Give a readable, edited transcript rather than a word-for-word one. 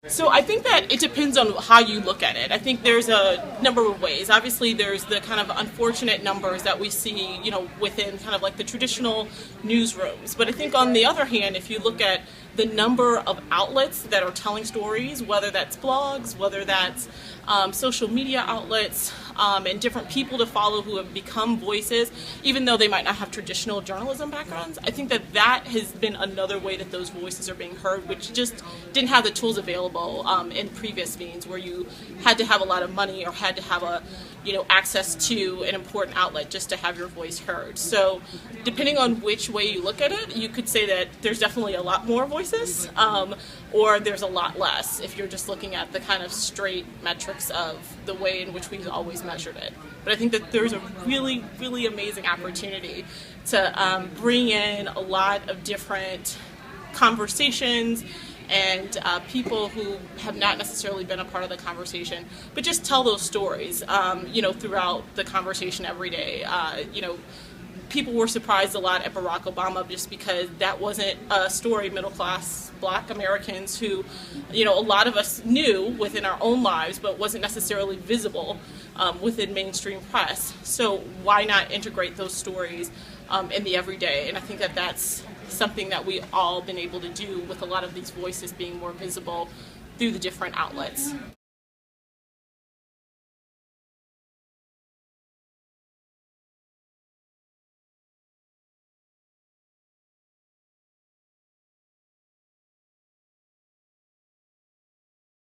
So I think that it depends on how you look at it. I think there's a number of ways. Obviously, there's the kind of unfortunate numbers that we see, within kind of like the traditional newsrooms. But I think on the other hand, if you look at the number of outlets that are telling stories, whether that's blogs, whether that's social media outlets, and different people to follow who have become voices, even though they might not have traditional journalism backgrounds, I think that that has been another way that those voices are being heard, which just didn't have the tools available in previous means, where you had to have a lot of money or had to have access to an important outlet just to have your voice heard. So depending on which way you look at it, you could say that there's definitely a lot more voices, or there's a lot less if you're just looking at the kind of straight metrics of the way in which we've always measured it. But I think that there's a really, really amazing opportunity to bring in a lot of different conversations and people who have not necessarily been a part of the conversation, but just tell those stories, throughout the conversation every day. People were surprised a lot at Barack Obama just because that wasn't a story middle-class Black Americans who, a lot of us knew within our own lives, but wasn't necessarily visible within mainstream press. So why not integrate those stories in the everyday? And I think that that's something that we all been able to do with a lot of these voices being more visible through the different outlets.